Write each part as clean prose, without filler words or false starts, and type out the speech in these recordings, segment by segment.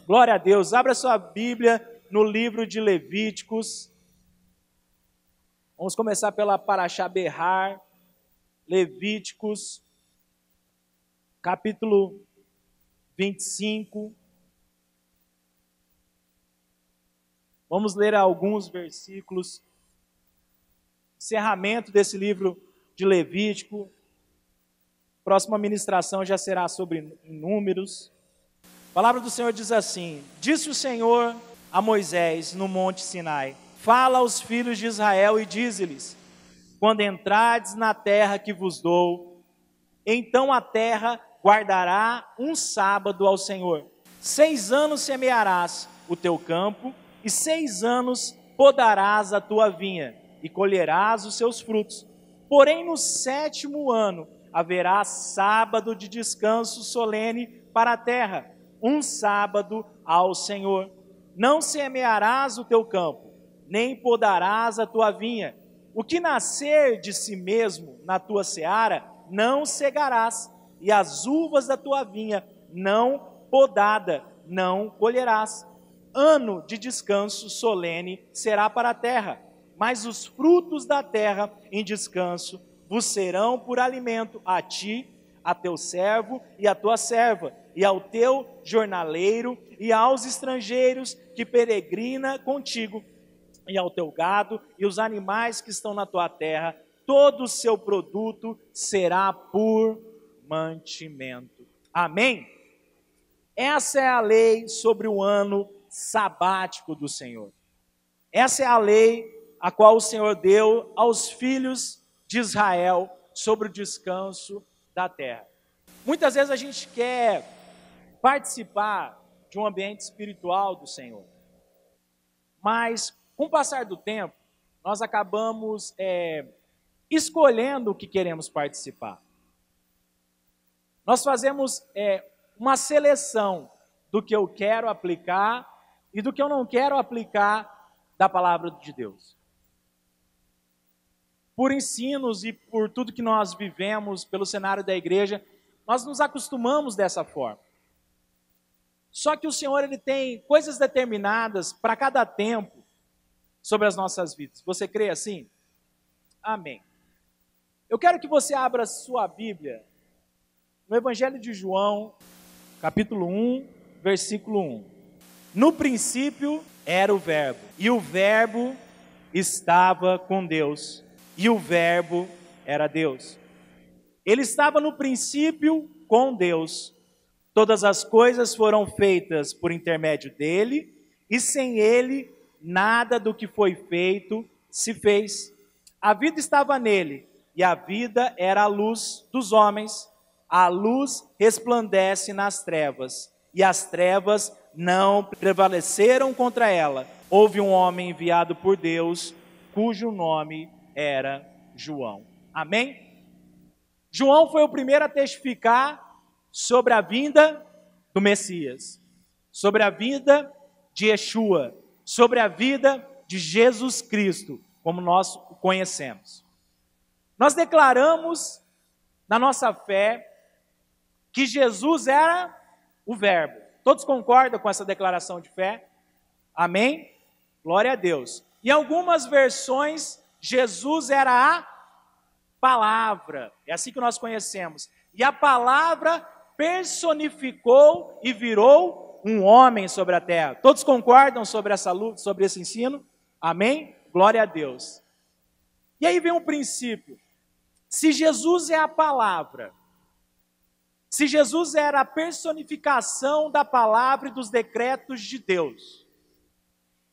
Glória a Deus. Abra sua Bíblia no livro de Levíticos. Vamos começar pela Parashá Behar, Levíticos, capítulo 25. Vamos ler alguns versículos. Encerramento desse livro de Levítico. Próxima ministração já será sobre números. A palavra do Senhor diz assim: disse o Senhor a Moisés no monte Sinai: fala aos filhos de Israel e dize-lhes: quando entrardes na terra que vos dou, então a terra guardará um sábado ao Senhor. 6 anos semearás o teu campo, e 6 anos podarás a tua vinha, e colherás os seus frutos. Porém, no 7º ano haverá sábado de descanso solene para a terra, um sábado ao Senhor. Não semearás o teu campo, nem podarás a tua vinha. O que nascer de si mesmo na tua seara, não cegarás, e as uvas da tua vinha, não podada, não colherás. Ano de descanso solene será para a terra, mas os frutos da terra em descanso vos serão por alimento a ti, a teu servo e a tua serva, e ao teu jornaleiro, e aos estrangeiros que peregrina contigo, e ao teu gado e os animais que estão na tua terra. Todo o seu produto será por mantimento. Amém? Essa é a lei sobre o ano sabático do Senhor. Essa é a lei a qual o Senhor deu aos filhos de Israel sobre o descanso da terra. Muitas vezes a gente quer participar de um ambiente espiritual do Senhor, mas com o passar do tempo, nós acabamos escolhendo o que queremos participar. Nós fazemos uma seleção do que eu quero aplicar e do que eu não quero aplicar da palavra de Deus. Por ensinos e por tudo que nós vivemos pelo cenário da igreja, nós nos acostumamos dessa forma. Só que o Senhor, Ele tem coisas determinadas para cada tempo sobre as nossas vidas. Você crê assim? Amém. Eu quero que você abra sua Bíblia no Evangelho de João, capítulo 1, versículo 1. No princípio era o Verbo, e o Verbo estava com Deus, e o Verbo era Deus. Ele estava no princípio com Deus. Todas as coisas foram feitas por intermédio dele, e sem ele, nada do que foi feito se fez. A vida estava nele, e a vida era a luz dos homens. A luz resplandece nas trevas, e as trevas não prevaleceram contra ela. Houve um homem enviado por Deus, cujo nome era João. Amém? João foi o primeiro a testificar sobre a vinda do Messias, sobre a vida de Yeshua, sobre a vida de Jesus Cristo, como nós o conhecemos. Nós declaramos na nossa fé que Jesus era o Verbo. Todos concordam com essa declaração de fé? Amém? Glória a Deus. Em algumas versões, Jesus era a palavra. É assim que nós conhecemos. E a palavra personificou e virou um homem sobre a terra. Todos concordam sobre essa luta, sobre esse ensino? Amém? Glória a Deus. E aí vem um princípio. Se Jesus é a palavra, se Jesus era a personificação da palavra e dos decretos de Deus,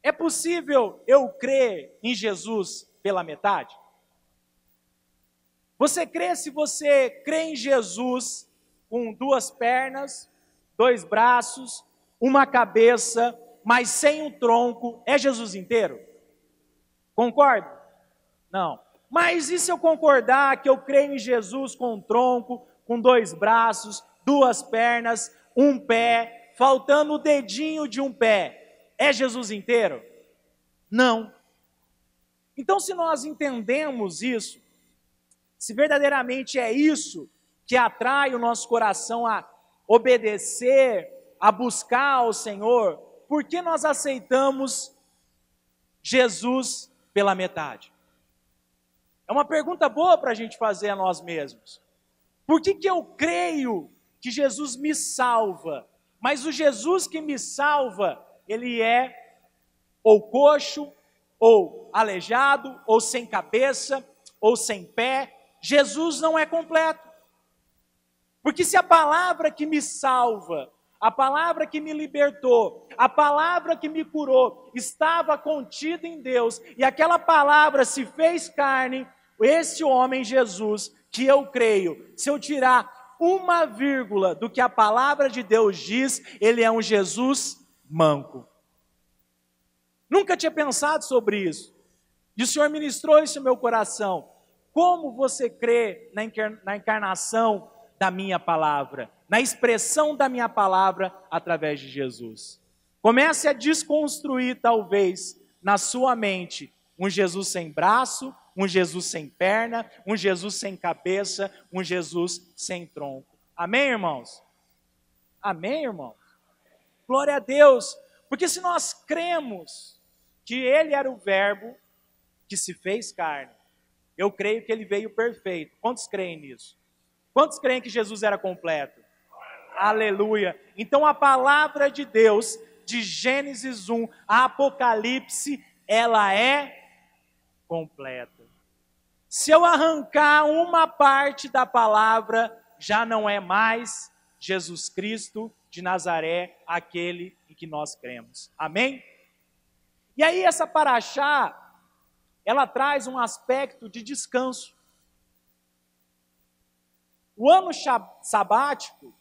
é possível eu crer em Jesus pela metade? Você crê, se você crê em Jesus com 2 pernas, 2 braços, uma cabeça, mas sem um tronco, é Jesus inteiro? Concorda? Não. Mas e se eu concordar que eu creio em Jesus com um tronco, com 2 braços, 2 pernas, um pé, faltando o dedinho de um pé, é Jesus inteiro? Não. Então, se nós entendemos isso, se verdadeiramente é isso que atrai o nosso coração a obedecer a buscar ao Senhor, por que nós aceitamos Jesus pela metade? É uma pergunta boa para a gente fazer a nós mesmos. Por que eu creio que Jesus me salva, mas o Jesus que me salva, ele é ou coxo, ou aleijado, ou sem cabeça, ou sem pé? Jesus não é completo. Porque se a palavra que me salva, a palavra que me libertou, a palavra que me curou, estava contida em Deus, e aquela palavra se fez carne, esse homem Jesus, que eu creio, se eu tirar uma vírgula do que a palavra de Deus diz, ele é um Jesus manco. Nunca tinha pensado sobre isso, e o Senhor ministrou isso no meu coração. Como você crê na encarnação da minha palavra, na expressão da minha palavra através de Jesus? Comece a desconstruir, talvez, na sua mente, um Jesus sem braço, um Jesus sem perna, um Jesus sem cabeça, um Jesus sem tronco. Amém, irmãos? Amém, irmãos? Glória a Deus, porque se nós cremos que Ele era o Verbo que se fez carne, eu creio que Ele veio perfeito. Quantos creem nisso? Quantos creem que Jesus era completo? Aleluia! Então a palavra de Deus, de Gênesis 1 a Apocalipse, ela é completa. Se eu arrancar uma parte da palavra, já não é mais Jesus Cristo de Nazaré, aquele em que nós cremos. Amém? E aí essa paraxá, ela traz um aspecto de descanso. O ano sabático,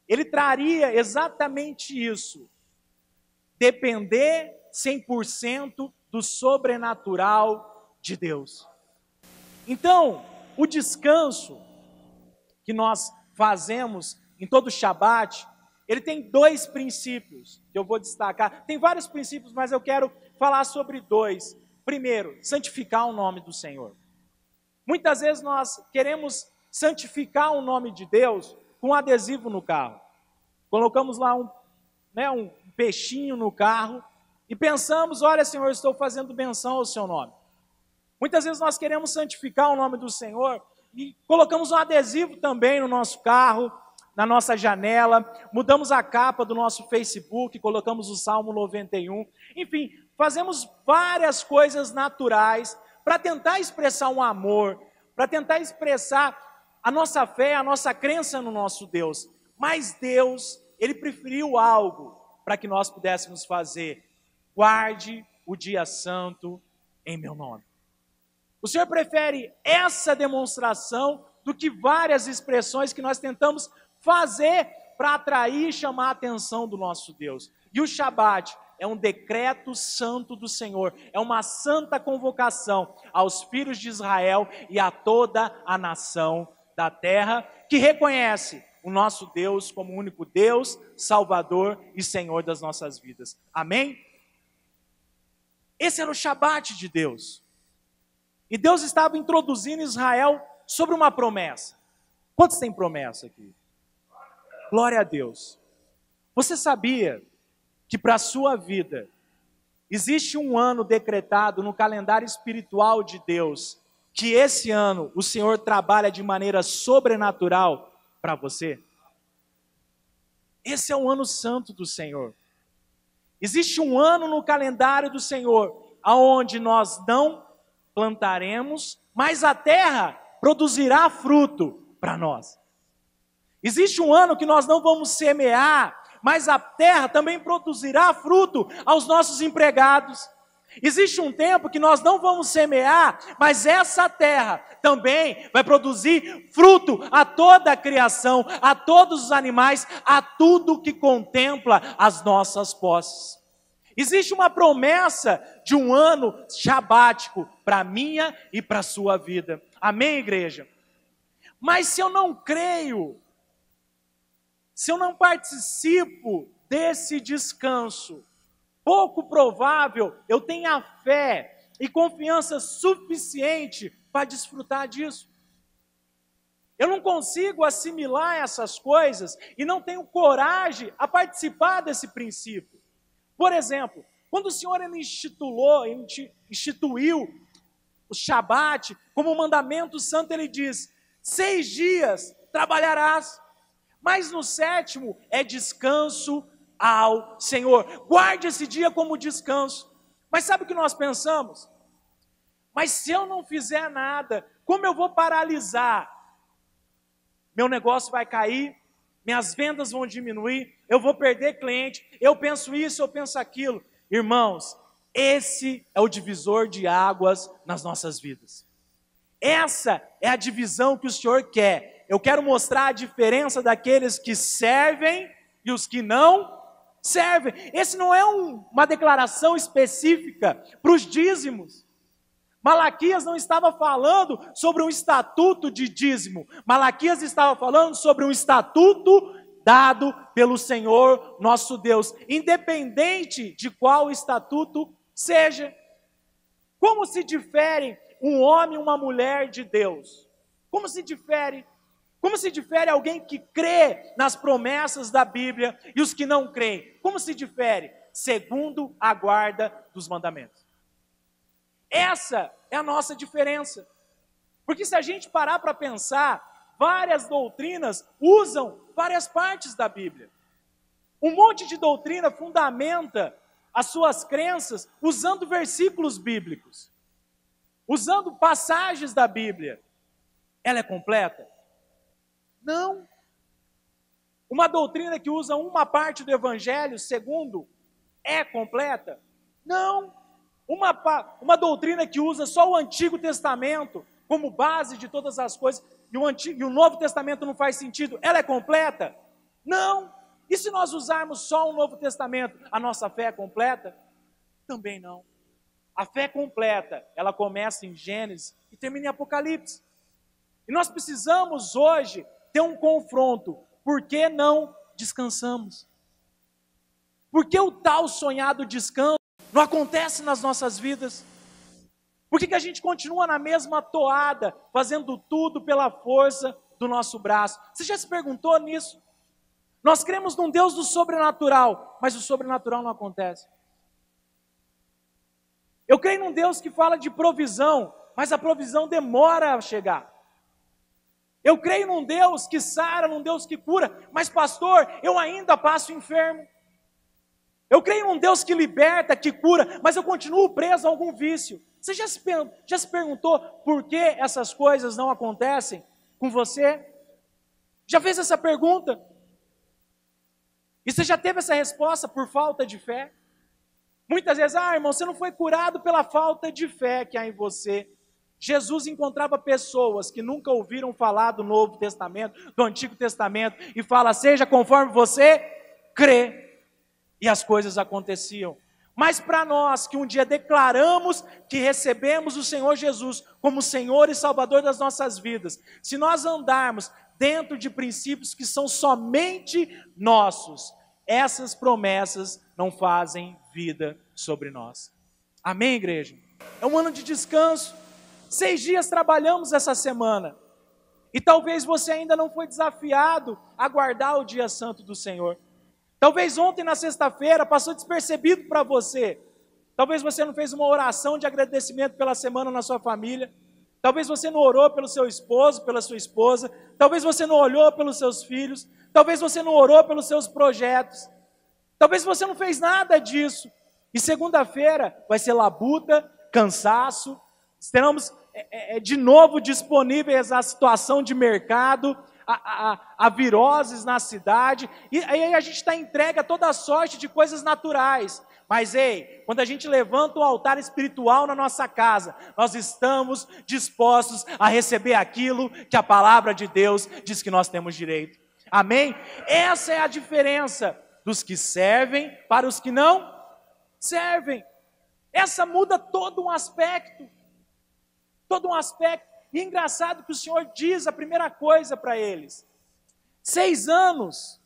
ele traria exatamente isso. Depender 100% do sobrenatural de Deus. Então, o descanso que nós fazemos em todo o Shabat, ele tem dois princípios que eu vou destacar. Tem vários princípios, mas eu quero falar sobre dois. Primeiro, santificar o nome do Senhor. Muitas vezes nós queremos santificar o nome de Deus com um adesivo no carro. Colocamos lá um peixinho no carro e pensamos, olha, Senhor, estou fazendo menção ao seu nome. Muitas vezes nós queremos santificar o nome do Senhor e colocamos um adesivo também no nosso carro, na nossa janela, mudamos a capa do nosso Facebook, colocamos o Salmo 91. Enfim, fazemos várias coisas naturais para tentar expressar um amor, para tentar expressar a nossa fé, a nossa crença no nosso Deus. Mas Deus, Ele preferiu algo para que nós pudéssemos fazer. Guarde o dia santo em meu nome. O Senhor prefere essa demonstração do que várias expressões que nós tentamos fazer para atrair e chamar a atenção do nosso Deus. E o Shabat é um decreto santo do Senhor, é uma santa convocação aos filhos de Israel e a toda a nação da terra que reconhece o nosso Deus como o único Deus, Salvador e Senhor das nossas vidas. Amém? Esse era o Shabat de Deus. E Deus estava introduzindo Israel sobre uma promessa. Quantos têm promessa aqui? Glória a Deus. Você sabia que para a sua vida existe um ano decretado no calendário espiritual de Deus, que esse ano o Senhor trabalha de maneira sobrenatural para você? Esse é o ano santo do Senhor. Existe um ano no calendário do Senhor, aonde nós não plantaremos, mas a terra produzirá fruto para nós. Existe um ano que nós não vamos semear, mas a terra também produzirá fruto aos nossos empregados. Existe um tempo que nós não vamos semear, mas essa terra também vai produzir fruto a toda a criação, a todos os animais, a tudo que contempla as nossas posses. Existe uma promessa de um ano sabático para a minha e para a sua vida. Amém, igreja? Mas se eu não creio, se eu não participo desse descanso, pouco provável eu tenha fé e confiança suficiente para desfrutar disso. Eu não consigo assimilar essas coisas e não tenho coragem a participar desse princípio. Por exemplo, quando o Senhor ele instituiu o Shabat como um mandamento santo, ele diz: 6 dias trabalharás, mas no 7º é descanso ao Senhor. Guarde esse dia como descanso. Mas sabe o que nós pensamos? Mas se eu não fizer nada, como eu vou paralisar? Meu negócio vai cair, minhas vendas vão diminuir, eu vou perder cliente, eu penso isso, eu penso aquilo. Irmãos, esse é o divisor de águas nas nossas vidas. Essa é a divisão que o Senhor quer. Eu quero mostrar a diferença daqueles que servem e os que não servem. Esse não é uma declaração específica para os dízimos. Malaquias não estava falando sobre um estatuto de dízimo. Malaquias estava falando sobre um estatuto dado pelo Senhor nosso Deus, independente de qual estatuto seja. Como se difere um homem e uma mulher de Deus? Como se difere? Como se difere alguém que crê nas promessas da Bíblia e os que não creem? Como se difere? Segundo a guarda dos mandamentos. Essa é a nossa diferença. Porque se a gente parar para pensar, várias doutrinas usam várias partes da Bíblia. Um monte de doutrina fundamenta as suas crenças usando versículos bíblicos, usando passagens da Bíblia. Ela é completa? Não. Uma doutrina que usa uma parte do Evangelho, segundo, é completa? Não. Uma doutrina que usa só o Antigo Testamento como base de todas as coisas, e o Novo Testamento não faz sentido, ela é completa? Não. E se nós usarmos só o Novo Testamento, a nossa fé é completa? Também não. A fé completa, ela começa em Gênesis e termina em Apocalipse. E nós precisamos hoje ter um confronto. Por que não descansamos? Por que o tal sonhado descanso não acontece nas nossas vidas? Por que a gente continua na mesma toada, fazendo tudo pela força do nosso braço? Você já se perguntou nisso? Nós cremos num Deus do sobrenatural, mas o sobrenatural não acontece. Eu creio num Deus que fala de provisão, mas a provisão demora a chegar. Eu creio num Deus que sara, num Deus que cura, mas pastor, eu ainda passo enfermo. Eu creio num Deus que liberta, que cura, mas eu continuo preso a algum vício. Você já se perguntou por que essas coisas não acontecem com você? Já fez essa pergunta? E você já teve essa resposta por falta de fé? Muitas vezes, irmão, você não foi curado pela falta de fé que há em você. Jesus encontrava pessoas que nunca ouviram falar do Novo Testamento, do Antigo Testamento, e fala: seja conforme você crê. E as coisas aconteciam. Mas para nós que um dia declaramos que recebemos o Senhor Jesus como Senhor e Salvador das nossas vidas, se nós andarmos dentro de princípios que são somente nossos, essas promessas não fazem vida sobre nós. Amém, igreja? É um ano de descanso. 6 dias trabalhamos essa semana. E talvez você ainda não foi desafiado a guardar o dia santo do Senhor. Talvez ontem na sexta-feira passou despercebido para você. Talvez você não fez uma oração de agradecimento pela semana na sua família. Talvez você não orou pelo seu esposo, pela sua esposa. Talvez você não olhou pelos seus filhos. Talvez você não orou pelos seus projetos. Talvez você não fez nada disso. E segunda-feira vai ser labuta, cansaço. Teremos de novo disponíveis a situação de mercado, a viroses na cidade, e aí a gente está entregue a toda sorte de coisas naturais. Mas quando a gente levanta um altar espiritual na nossa casa, nós estamos dispostos a receber aquilo que a palavra de Deus diz que nós temos direito. Amém? Essa é a diferença dos que servem para os que não servem. Essa muda todo um aspecto. Todo um aspecto. E é engraçado que o Senhor diz a primeira coisa para eles: 6 anos,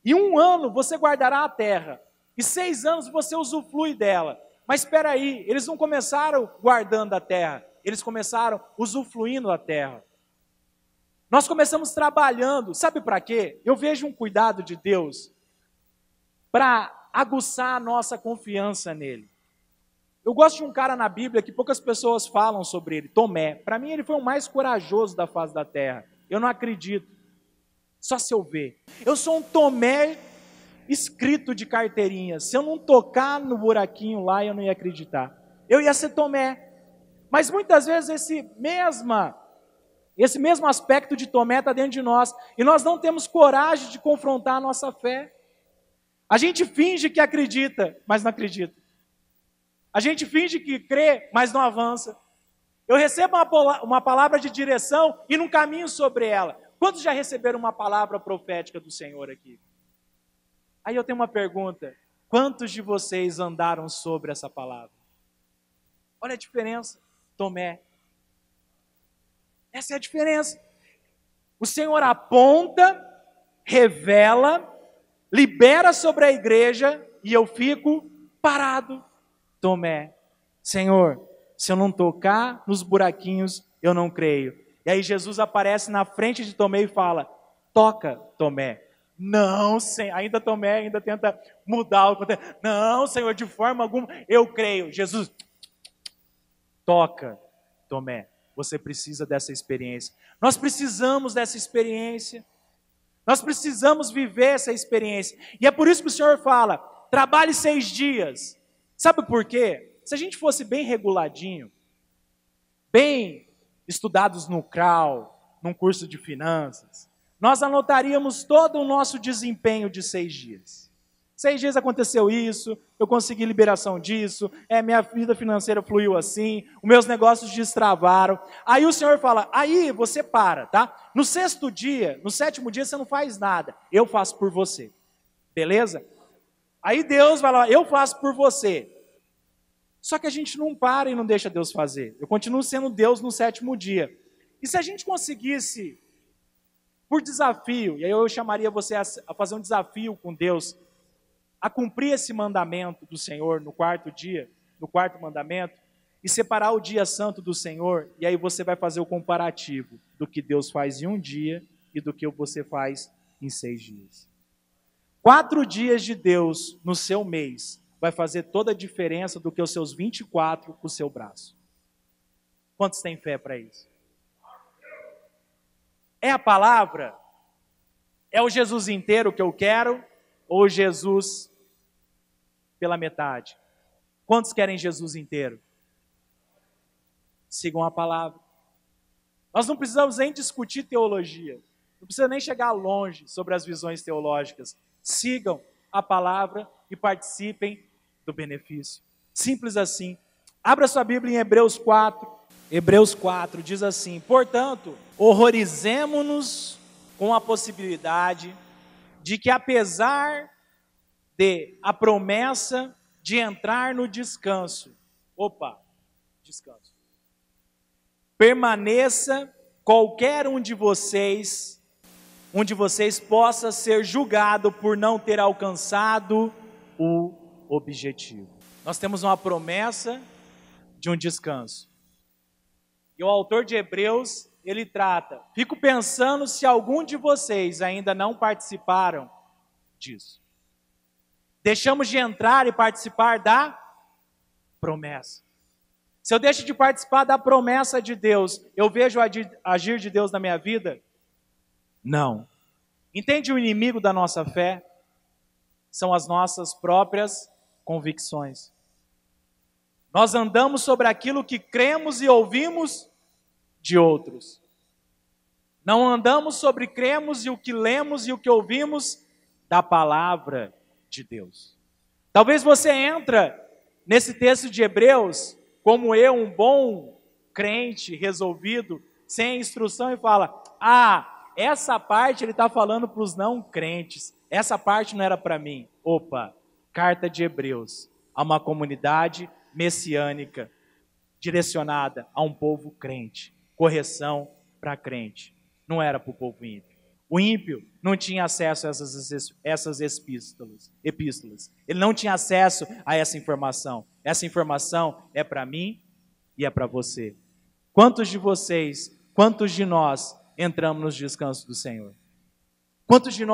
e 1 ano você guardará a terra, e 6 anos você usufrui dela. Mas espera aí, eles não começaram guardando a terra, eles começaram usufruindo a terra. Nós começamos trabalhando, sabe para quê? Eu vejo um cuidado de Deus para aguçar a nossa confiança nele. Eu gosto de um cara na Bíblia que poucas pessoas falam sobre ele, Tomé. Para mim ele foi o mais corajoso da face da terra. Eu não acredito, só se eu ver. Eu sou um Tomé escrito de carteirinha. Se eu não tocar no buraquinho lá, eu não ia acreditar. Eu ia ser Tomé. Mas muitas vezes esse mesmo aspecto de Tomé está dentro de nós. E nós não temos coragem de confrontar a nossa fé. A gente finge que acredita, mas não acredita. A gente finge que crê, mas não avança. Eu recebo uma palavra de direção e não caminho sobre ela. Quantos já receberam uma palavra profética do Senhor aqui? Aí eu tenho uma pergunta. Quantos de vocês andaram sobre essa palavra? Olha a diferença, Tomé. Essa é a diferença. O Senhor aponta, revela, libera sobre a igreja e eu fico parado. Tomé, Senhor, se eu não tocar nos buraquinhos, eu não creio. E aí Jesus aparece na frente de Tomé e fala, toca, Tomé. Não, Senhor, ainda Tomé, ainda tenta mudar o contexto. Não, Senhor, de forma alguma, eu creio. Jesus, toca, Tomé. Você precisa dessa experiência. Nós precisamos dessa experiência. Nós precisamos viver essa experiência. E é por isso que o Senhor fala, trabalhe 6 dias. Sabe por quê? Se a gente fosse bem reguladinho, bem estudados no CRAU, num curso de finanças, nós anotaríamos todo o nosso desempenho de 6 dias. 6 dias aconteceu isso, eu consegui liberação disso, minha vida financeira fluiu assim, os meus negócios destravaram. Aí o Senhor fala, aí você para, tá? No 6º dia, no 7º dia você não faz nada, eu faço por você. Beleza? Aí Deus vai lá, eu faço por você. Só que a gente não para e não deixa Deus fazer. Eu continuo sendo Deus no 7º dia. E se a gente conseguisse, por desafio, e aí eu chamaria você a fazer um desafio com Deus, a cumprir esse mandamento do Senhor no 4º dia, no 4º mandamento, e separar o dia santo do Senhor, e aí você vai fazer o comparativo do que Deus faz em um dia e do que você faz em 6 dias. 4 dias de Deus no seu mês vai fazer toda a diferença do que os seus 24 com o seu braço. Quantos têm fé para isso? É a palavra? É o Jesus inteiro que eu quero? Ou Jesus pela metade? Quantos querem Jesus inteiro? Sigam a palavra. Nós não precisamos nem discutir teologia. Não precisa nem chegar longe sobre as visões teológicas. Sigam a palavra e participem do benefício. Simples assim. Abra sua Bíblia em Hebreus 4. Hebreus 4 diz assim, portanto, horrorizemo-nos com a possibilidade de que apesar de a promessa de entrar no descanso, descanso, permaneça qualquer um de vocês possa ser julgado por não ter alcançado o objetivo. Nós temos uma promessa de um descanso. E o autor de Hebreus, ele trata, fico pensando se algum de vocês ainda não participaram disso. Deixamos de entrar e participar da promessa. Se eu deixo de participar da promessa de Deus, eu vejo o agir de Deus na minha vida? Não. Entende o inimigo da nossa fé? São as nossas próprias convicções. Nós andamos sobre aquilo que cremos e ouvimos de outros. Não andamos sobre cremos e o que lemos e o que ouvimos da palavra de Deus. Talvez você entra nesse texto de Hebreus, como eu, um bom crente resolvido, sem instrução, e fala, essa parte ele está falando para os não crentes, essa parte não era para mim. Carta de Hebreus, a uma comunidade messiânica, direcionada a um povo crente, correção para crente, não era para o povo ímpio. O ímpio não tinha acesso a essas epístolas, ele não tinha acesso a essa informação é para mim e é para você. Quantos de vocês, quantos de nós entramos nos descansos do Senhor? Quantos de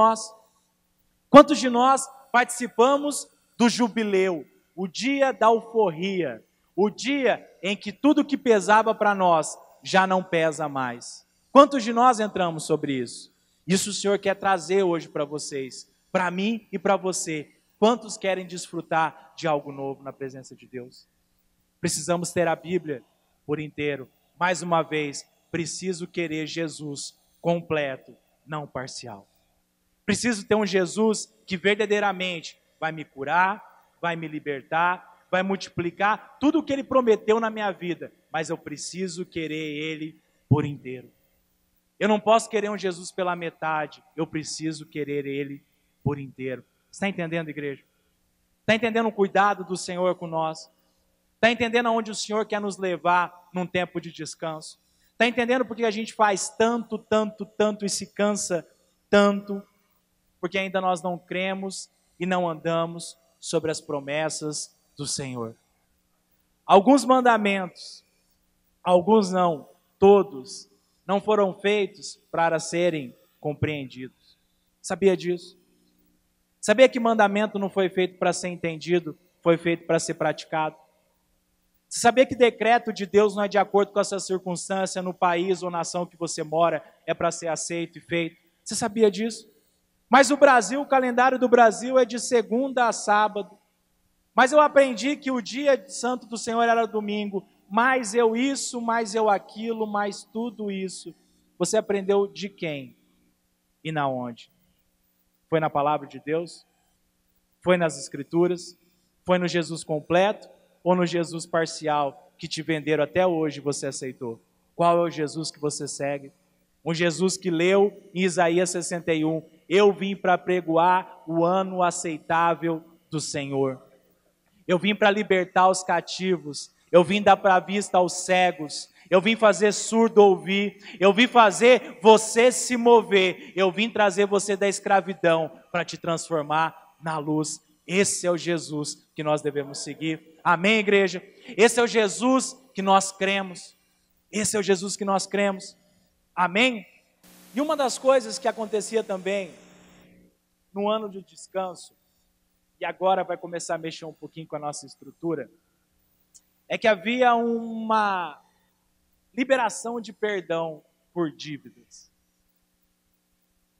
nós participamos do jubileu, o dia da alforria, o dia em que tudo que pesava para nós já não pesa mais? Quantos de nós entramos sobre isso? Isso o Senhor quer trazer hoje para vocês, para mim e para você. Quantos querem desfrutar de algo novo na presença de Deus? Precisamos ter a Bíblia por inteiro. Mais uma vez, preciso querer Jesus completo, não parcial. Preciso ter um Jesus que verdadeiramente vai me curar, vai me libertar, vai multiplicar tudo o que Ele prometeu na minha vida. Mas eu preciso querer Ele por inteiro. Eu não posso querer um Jesus pela metade, eu preciso querer Ele por inteiro. Está entendendo, igreja? Está entendendo o cuidado do Senhor com nós? Está entendendo aonde o Senhor quer nos levar num tempo de descanso? Está entendendo porque a gente faz tanto e se cansa tanto? Porque ainda nós não cremos e não andamos sobre as promessas do Senhor. Alguns mandamentos, alguns não, todos, não foram feitos para serem compreendidos. Sabia disso? Sabia que mandamento não foi feito para ser entendido, foi feito para ser praticado? Você sabia que decreto de Deus não é de acordo com a sua circunstância no país ou nação que você mora, é para ser aceito e feito? Você sabia disso? Mas o Brasil, o calendário do Brasil é de segunda a sábado. Mas eu aprendi que o dia santo do Senhor era domingo. Mais eu isso, mais eu aquilo, mais tudo isso. Você aprendeu de quem? E na onde? Foi na palavra de Deus? Foi nas Escrituras? Foi no Jesus completo? Ou no Jesus parcial que te venderam até hoje e você aceitou? Qual é o Jesus que você segue? Um Jesus que leu em Isaías 61, eu vim para pregoar o ano aceitável do Senhor. Eu vim para libertar os cativos, eu vim dar para a vista aos cegos, eu vim fazer surdo ouvir, eu vim fazer você se mover, eu vim trazer você da escravidão para te transformar na luz. Esse é o Jesus que nós devemos seguir. Amém, igreja? Esse é o Jesus que nós cremos. Esse é o Jesus que nós cremos. Amém? E uma das coisas que acontecia também no ano de descanso, e agora vai começar a mexer um pouquinho com a nossa estrutura, é que havia uma liberação de perdão por dívidas.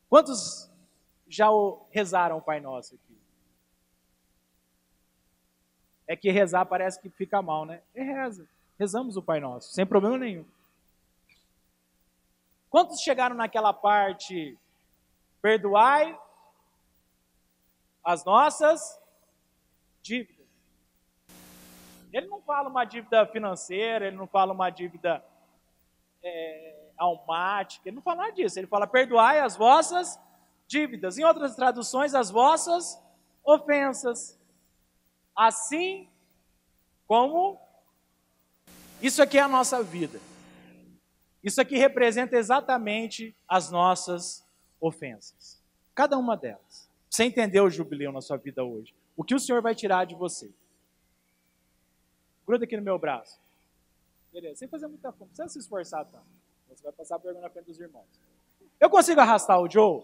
Quantos já rezaram o Pai Nosso aqui? É que rezar parece que fica mal, né? Rezamos o Pai Nosso, sem problema nenhum. Quantos chegaram naquela parte, perdoai as nossas dívidas? Ele não fala uma dívida financeira, ele não fala uma dívida almática, ele não fala nada disso. Ele fala, perdoai as vossas dívidas. Em outras traduções, as vossas ofensas. Assim como isso aqui é a nossa vida. Isso aqui representa exatamente as nossas ofensas. Cada uma delas. Você entendeu o jubileu na sua vida hoje? O que o Senhor vai tirar de você? Gruda aqui no meu braço. Beleza, sem fazer muita fome. Não precisa se esforçar tanto. Você vai passar a vergonha na frente dos irmãos. Eu consigo arrastar o Joe?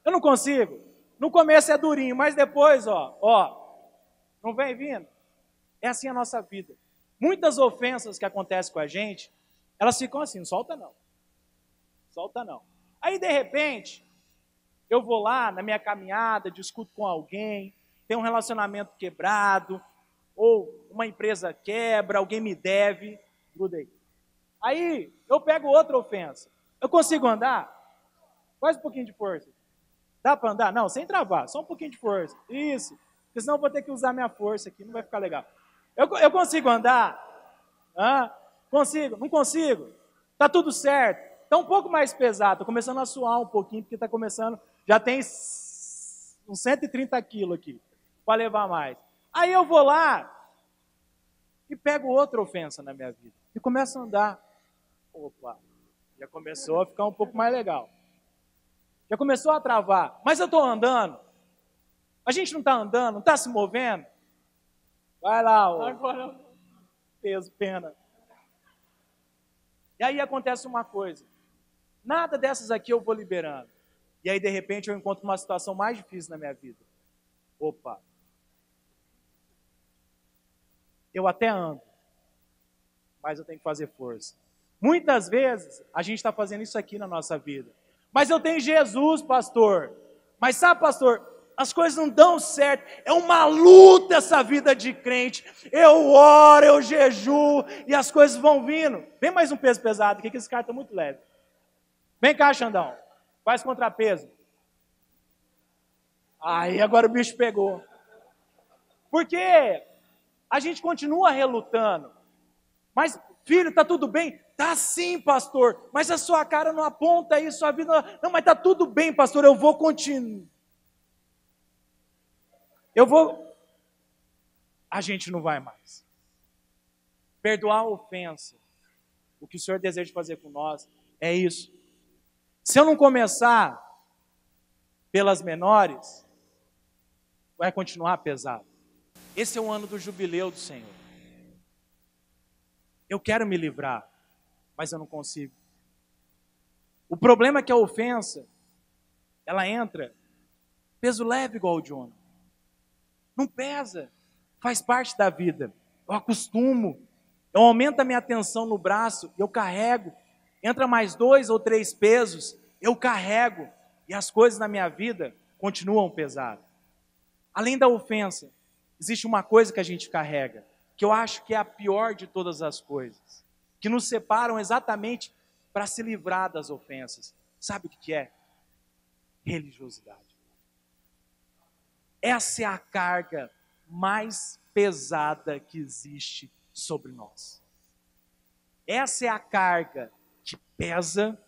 Eu não consigo. No começo é durinho, mas depois, não vem vindo. É assim a nossa vida. Muitas ofensas que acontecem com a gente, elas ficam assim, não solta não. Solta não. Aí, de repente, eu vou lá na minha caminhada, discuto com alguém, tem um relacionamento quebrado, ou uma empresa quebra, alguém me deve, gruda aí. Aí, eu pego outra ofensa. Eu consigo andar? Faz um pouquinho de força. Dá para andar? Não, sem travar, só um pouquinho de força. Isso, porque senão eu vou ter que usar minha força aqui, não vai ficar legal. Eu consigo andar? Consigo? Não consigo? Tá tudo certo. Está um pouco mais pesado, estou começando a suar um pouquinho, porque está começando, já tem uns 130 quilos aqui, para levar mais. Aí eu vou lá e pego outra ofensa na minha vida, e começo a andar. Opa, já começou a ficar um pouco mais legal. Já começou a travar, mas eu estou andando. A gente não está andando, não está se movendo? Vai lá, agora peso, pena. E aí acontece uma coisa, nada dessas aqui eu vou liberando. E aí de repente eu encontro uma situação mais difícil na minha vida. Opa! Eu até ando, mas eu tenho que fazer força. Muitas vezes a gente está fazendo isso aqui na nossa vida. Mas eu tenho Jesus, pastor. Mas sabe, pastor, as coisas não dão certo. É uma luta essa vida de crente. Eu oro, eu jejuo e as coisas vão vindo. Vem mais um peso pesado aqui, que esse cara está muito leve. Vem cá, Xandão. Faz contrapeso. Aí agora o bicho pegou. Porque a gente continua relutando. Mas, filho, está tudo bem? Tá sim, pastor. Mas a sua cara não aponta isso, a vida não, mas está tudo bem, pastor, eu vou continuar. A gente não vai mais. Perdoar a ofensa. O que o Senhor deseja fazer com nós é isso. Se eu não começar pelas menores, vai continuar pesado. Esse é o ano do jubileu do Senhor. Eu quero me livrar, mas eu não consigo. O problema é que a ofensa, ela entra peso leve igual o Jonah. Não pesa, faz parte da vida. Eu acostumo, eu aumento a minha tensão no braço, eu carrego. Entra mais 2 ou 3 pesos, eu carrego. E as coisas na minha vida continuam pesadas. Além da ofensa, existe uma coisa que a gente carrega, que eu acho que é a pior de todas as coisas, que nos separam exatamente para se livrar das ofensas. Sabe o que é? Religiosidade. Essa é a carga mais pesada que existe sobre nós. Essa é a carga que pesa,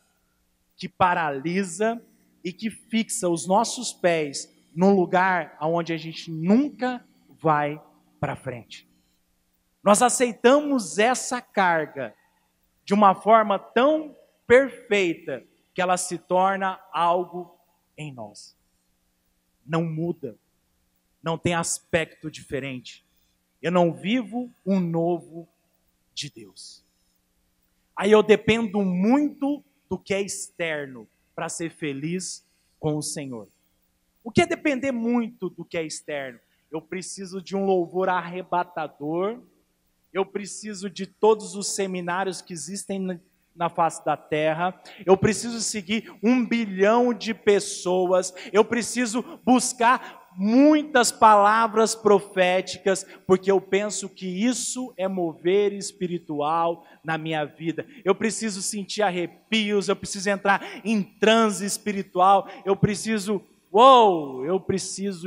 que paralisa e que fixa os nossos pés num lugar onde a gente nunca vai para frente. Nós aceitamos essa carga de uma forma tão perfeita que ela se torna algo em nós. Não muda, não tem aspecto diferente. Eu não vivo um novo de Deus. Aí eu dependo muito do que é externo para ser feliz com o Senhor. O que é depender muito do que é externo? Eu preciso de um louvor arrebatador. Eu preciso de todos os seminários que existem na face da terra. Eu preciso seguir 1 bilhão de pessoas. Eu preciso buscar muitas palavras proféticas, porque eu penso que isso é mover espiritual na minha vida. Eu preciso sentir arrepios, eu preciso entrar em transe espiritual, eu preciso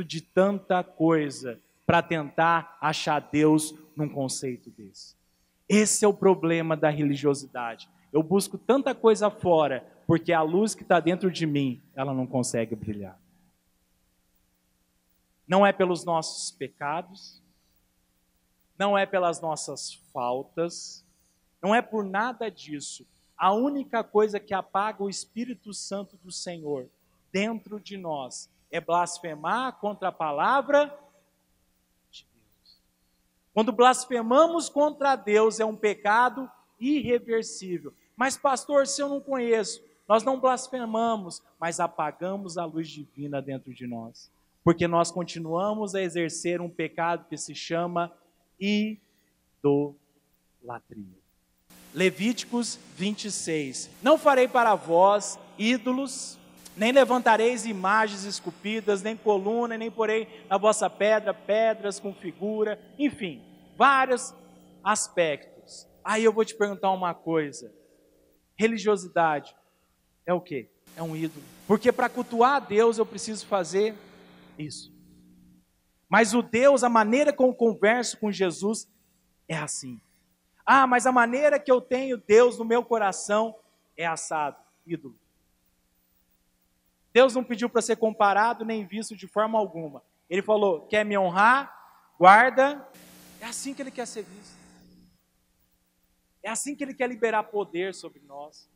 de tanta coisa para tentar achar Deus num conceito desse. Esse é o problema da religiosidade. Eu busco tanta coisa fora, porque a luz que está dentro de mim, ela não consegue brilhar. Não é pelos nossos pecados, não é pelas nossas faltas, não é por nada disso. A única coisa que apaga o Espírito Santo do Senhor dentro de nós é blasfemar contra a palavra de Deus. Quando blasfemamos contra Deus é um pecado irreversível. Mas pastor, se eu não conheço, nós não blasfemamos, mas apagamos a luz divina dentro de nós. Porque nós continuamos a exercer um pecado que se chama idolatria. Levíticos 26. Não farei para vós ídolos, nem levantareis imagens esculpidas, nem coluna, nem porei na vossa pedras com figura, enfim, vários aspectos. Aí eu vou te perguntar uma coisa: religiosidade é o quê? É um ídolo. Porque para cultuar a Deus eu preciso fazer isso. Mas o Deus, a maneira como eu converso com Jesus é assim. Ah, mas a maneira que eu tenho Deus no meu coração é assado, ídolo. Deus não pediu para ser comparado nem visto de forma alguma. Ele falou: quer me honrar? Guarda. É assim que Ele quer ser visto. É assim que Ele quer liberar poder sobre nós.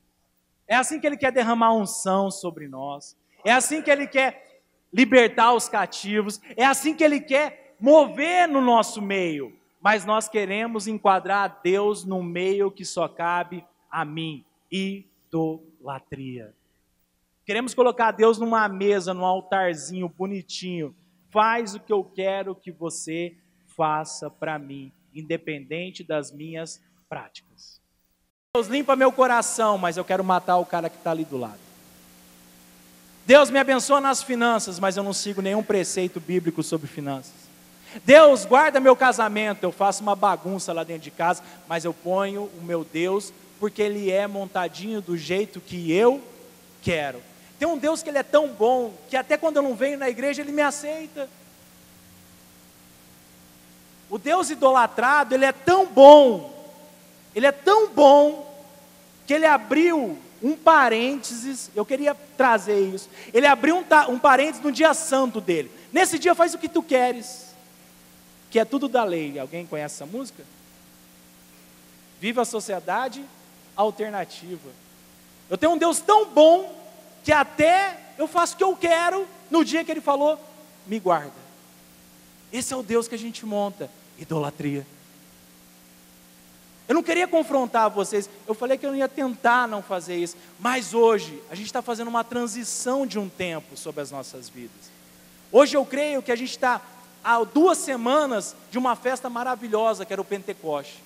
É assim que Ele quer derramar unção sobre nós. É assim que Ele quer libertar os cativos. É assim que Ele quer mover no nosso meio. Mas nós queremos enquadrar Deus num meio que só cabe a mim. Idolatria. Queremos colocar Deus numa mesa, num altarzinho bonitinho. Faz o que eu quero que você faça para mim, independente das minhas práticas. Deus, limpa meu coração, mas eu quero matar o cara que está ali do lado. Deus, me abençoa nas finanças, mas eu não sigo nenhum preceito bíblico sobre finanças. Deus, guarda meu casamento, eu faço uma bagunça lá dentro de casa, mas eu ponho o meu Deus, porque Ele é montadinho do jeito que eu quero. Tem um Deus que Ele é tão bom, que até quando eu não venho na igreja, Ele me aceita. O Deus idolatrado, Ele é tão bom, que Ele abriu um parênteses, eu queria trazer isso, Ele abriu um parênteses no dia santo dele. Nesse dia faz o que tu queres, que é tudo da lei. Alguém conhece essa música? Viva a sociedade alternativa. Eu tenho um Deus tão bom, que até eu faço o que eu quero, no dia que Ele falou, me guarda. Esse é o Deus que a gente monta, idolatria. Eu não queria confrontar vocês, eu falei que eu não ia tentar não fazer isso, mas hoje, a gente está fazendo uma transição de um tempo sobre as nossas vidas. Hoje eu creio que a gente está há 2 semanas de uma festa maravilhosa, que era o Pentecoste.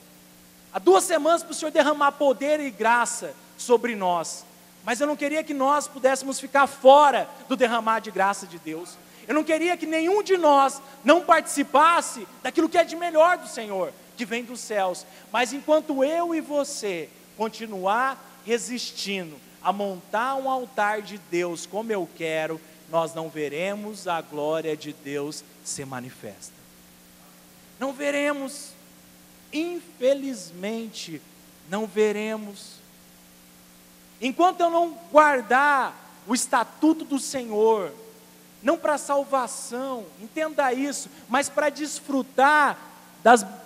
Há 2 semanas para o Senhor derramar poder e graça sobre nós. Mas eu não queria que nós pudéssemos ficar fora do derramar de graça de Deus. Eu não queria que nenhum de nós não participasse daquilo que é de melhor do Senhor, que vem dos céus. Mas enquanto eu e você continuar resistindo a montar um altar de Deus como eu quero, nós não veremos a glória de Deus se manifesta. Não veremos, infelizmente, não veremos. Enquanto eu não guardar o estatuto do Senhor, não para salvação, entenda isso, mas para desfrutar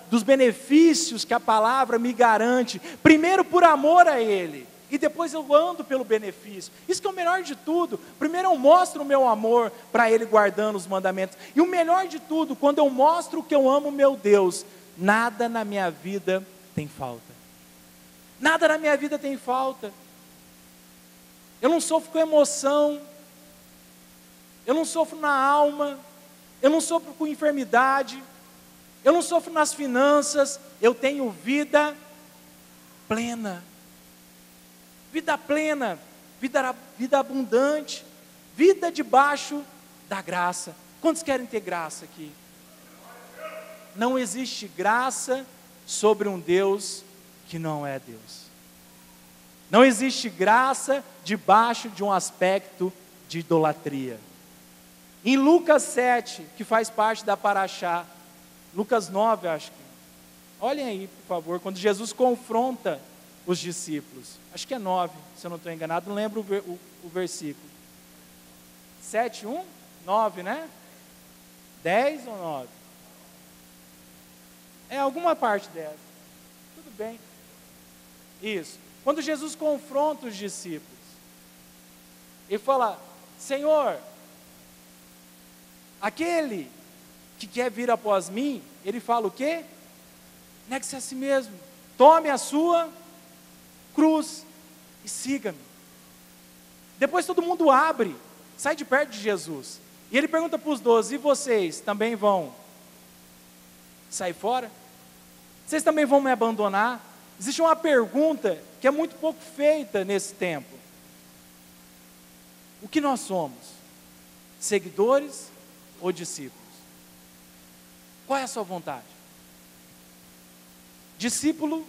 dos benefícios que a palavra me garante, primeiro por amor a Ele, e depois eu ando pelo benefício. Isso que é o melhor de tudo. Primeiro eu mostro o meu amor para Ele guardando os mandamentos, e o melhor de tudo, quando eu mostro que eu amo meu Deus, nada na minha vida tem falta. Nada na minha vida tem falta. Eu não sofro com emoção, eu não sofro na alma, eu não sofro com enfermidade, eu não sofro nas finanças, eu tenho vida plena, vida abundante, vida debaixo da graça. Quantos querem ter graça aqui? Não existe graça sobre um Deus que não é Deus. Não existe graça debaixo de um aspecto de idolatria. Em Lucas 7, que faz parte da Paraxá, Lucas 9, acho que. Olhem aí, por favor, quando Jesus confronta os discípulos. Acho que é 9, se eu não estou enganado, não lembro o versículo. 7, 1? 9, né? 10 ou 9? É alguma parte dessa. Tudo bem. Isso. Quando Jesus confronta os discípulos, Ele fala: Senhor, aquele que quer vir após mim, Ele fala o quê? Negue-se a si mesmo, tome a sua cruz e siga-me. Depois todo mundo abre, sai de perto de Jesus, e Ele pergunta para os 12, e vocês também vão sair fora? Vocês também vão me abandonar? Existe uma pergunta que é muito pouco feita nesse tempo. O que nós somos? Seguidores ou discípulos? Qual é a sua vontade? Discípulo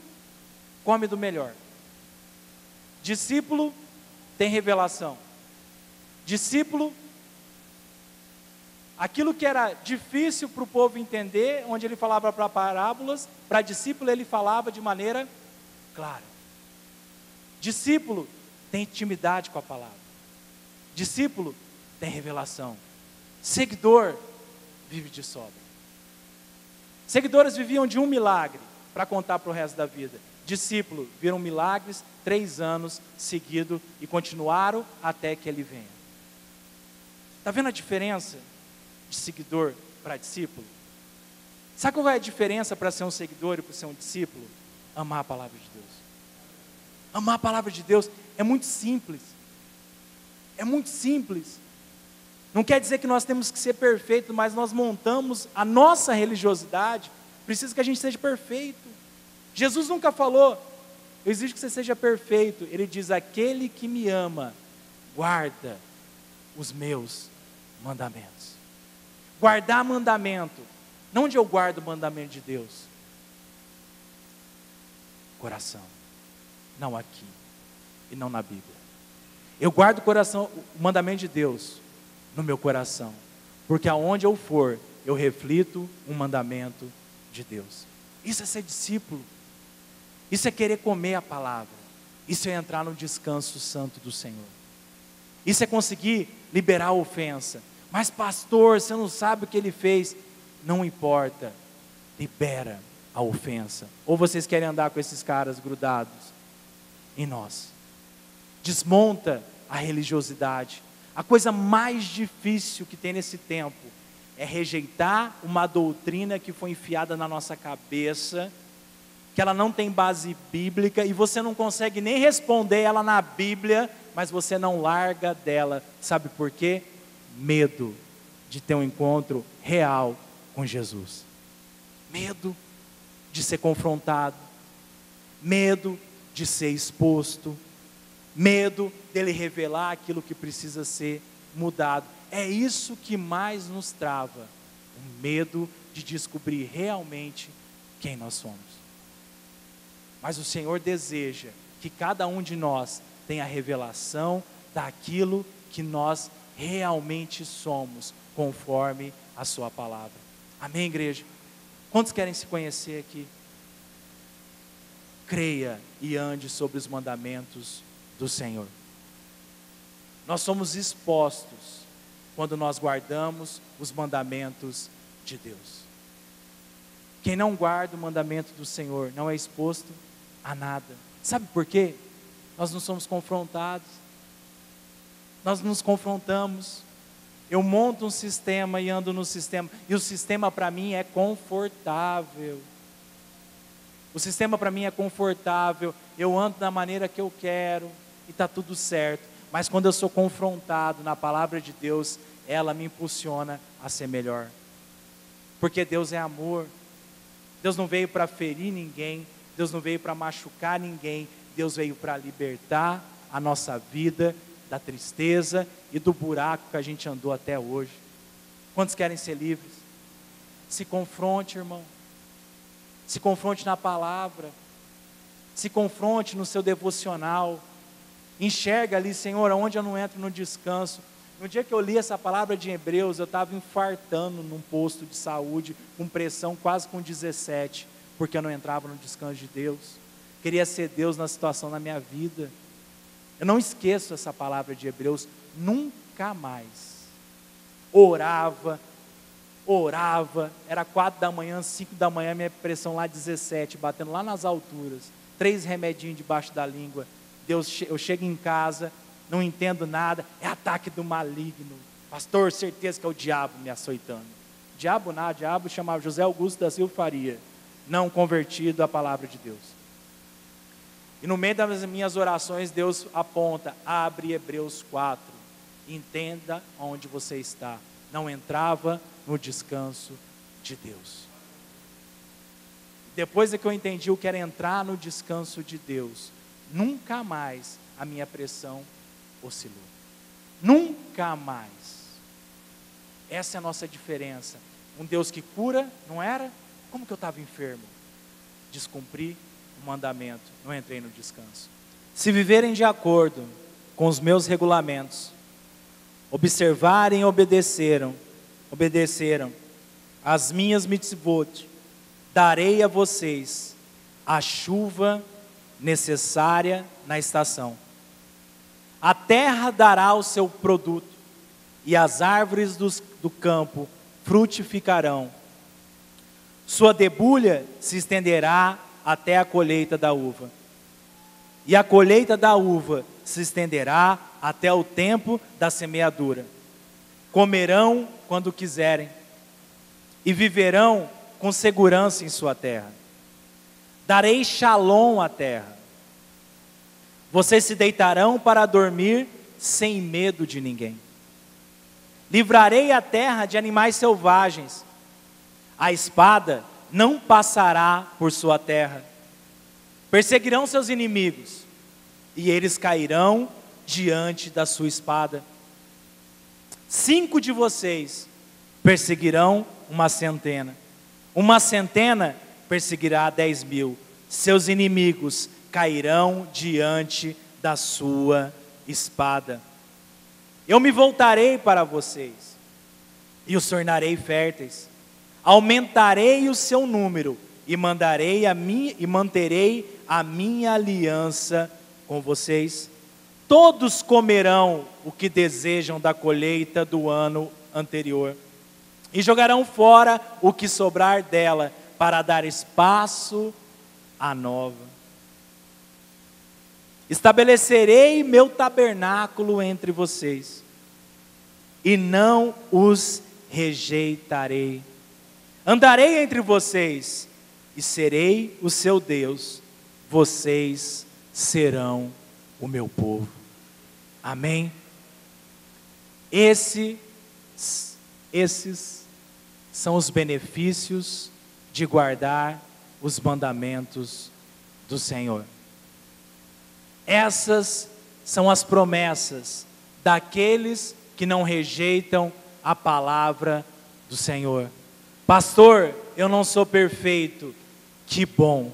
come do melhor. Discípulo tem revelação. Discípulo, aquilo que era difícil para o povo entender, onde Ele falava para parábolas, para discípulo Ele falava de maneira clara. Discípulo tem intimidade com a palavra. Discípulo tem revelação. Seguidor vive de sobra. Seguidores viviam de um milagre para contar para o resto da vida. Discípulo viram milagres 3 anos seguidos e continuaram até que Ele venha. Está vendo a diferença de seguidor para discípulo? Sabe qual é a diferença para ser um seguidor e para ser um discípulo? Amar a palavra de Deus. Amar a palavra de Deus é muito simples. É muito simples. Não quer dizer que nós temos que ser perfeitos, mas nós montamos a nossa religiosidade. Precisa que a gente seja perfeito. Jesus nunca falou, eu exijo que você seja perfeito. Ele diz, aquele que me ama, guarda os meus mandamentos. Guardar mandamento. Não onde eu guardo o mandamento de Deus. Coração. Não aqui. E não na Bíblia. Eu guardo o mandamento de Deus no meu coração. Porque aonde eu for, eu reflito um mandamento de Deus. Isso é ser discípulo. Isso é querer comer a palavra. Isso é entrar no descanso santo do Senhor. Isso é conseguir liberar a ofensa. Mas pastor, você não sabe o que ele fez. Não importa. Libera a ofensa. Ou vocês querem andar com esses caras grudados em nós? Desmonta a religiosidade. A coisa mais difícil que tem nesse tempo é rejeitar uma doutrina que foi enfiada na nossa cabeça, que ela não tem base bíblica e você não consegue nem responder ela na Bíblia, mas você não larga dela. Sabe por quê? Medo de ter um encontro real com Jesus. Medo de ser confrontado. Medo de ser exposto. Medo dele revelar aquilo que precisa ser mudado. É isso que mais nos trava. O medo de descobrir realmente quem nós somos. Mas o Senhor deseja que cada um de nós tenha a revelação daquilo que nós realmente somos, conforme a sua palavra. Amém, igreja? Quantos querem se conhecer aqui? Creia e ande sobre os mandamentos do Senhor. Nós somos expostos quando nós guardamos os mandamentos de Deus. Quem não guarda o mandamento do Senhor não é exposto a nada. Sabe por quê? Nós não somos confrontados. Nós nos confrontamos. Eu monto um sistema e ando no sistema. E o sistema para mim é confortável. O sistema para mim é confortável. Eu ando da maneira que eu quero. E está tudo certo. Mas quando eu sou confrontado na palavra de Deus, ela me impulsiona a ser melhor. Porque Deus é amor. Deus não veio para ferir ninguém. Deus não veio para machucar ninguém. Deus veio para libertar a nossa vida da tristeza e do buraco que a gente andou até hoje. Quantos querem ser livres? Se confronte, irmão. Se confronte na palavra. Se confronte no seu devocional. Enxerga ali, Senhor, aonde eu não entro no descanso. No dia que eu li essa palavra de Hebreus, eu estava infartando num posto de saúde, com pressão quase com 17, porque eu não entrava no descanso de Deus. Queria ser Deus na situação na minha vida. Eu não esqueço essa palavra de Hebreus, nunca mais. Orava, era 4 da manhã, 5 da manhã, minha pressão lá 17, batendo lá nas alturas, 3 remedinhos debaixo da língua. Deus, eu chego em casa, não entendo nada, é ataque do maligno. Pastor, certeza que é o diabo me açoitando. Diabo nada, diabo chamava José Augusto da Silva Faria, não convertido à palavra de Deus. E no meio das minhas orações, Deus aponta, abre Hebreus 4, entenda onde você está. Não entrava no descanso de Deus. Depois que eu entendi o que era entrar no descanso de Deus, nunca mais a minha pressão oscilou. Nunca mais. Essa é a nossa diferença. Um Deus que cura, não era? Como que eu estava enfermo? Descumpri o mandamento, não entrei no descanso. Se viverem de acordo com os meus regulamentos, observarem e obedeceram as minhas mitzvot, darei a vocês a chuva necessária na estação. A terra dará o seu produto, e as árvores do campo frutificarão. Sua debulha se estenderá até a colheita da uva. E a colheita da uva se estenderá até o tempo da semeadura. Comerão quando quiserem, e viverão com segurança em sua terra. Darei shalom à terra. Vocês se deitarão para dormir sem medo de ninguém. Livrarei a terra de animais selvagens. A espada não passará por sua terra. Perseguirão seus inimigos, e eles cairão diante da sua espada. 5 de vocês perseguirão uma centena perseguirá 10.000. Seus inimigos cairão diante da sua espada. Eu me voltarei para vocês e os tornarei férteis. Aumentarei o seu número e manterei a minha aliança com vocês. Todos comerão o que desejam da colheita do ano anterior e jogarão fora o que sobrar dela para dar espaço à nova. Estabelecerei meu tabernáculo entre vocês e não os rejeitarei. Andarei entre vocês e serei o seu Deus. Vocês serão o meu povo. Amém? Esses são os benefícios de guardar os mandamentos do Senhor. Essas são as promessas daqueles que não rejeitam a palavra do Senhor. Pastor, eu não sou perfeito. Que bom,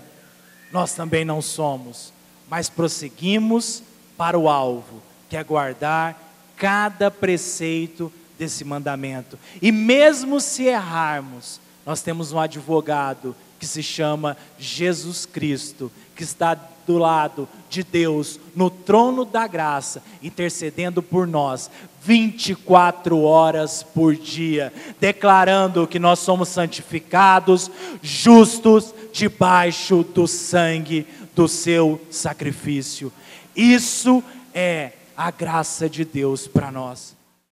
nós também não somos, mas prosseguimos para o alvo, que é guardar cada preceito desse mandamento. E mesmo se errarmos, nós temos um advogado que se chama Jesus Cristo, que está do lado de Deus, no trono da graça, intercedendo por nós, 24 horas por dia, declarando que nós somos santificados, justos, debaixo do sangue do seu sacrifício. Isso é a graça de Deus para nós.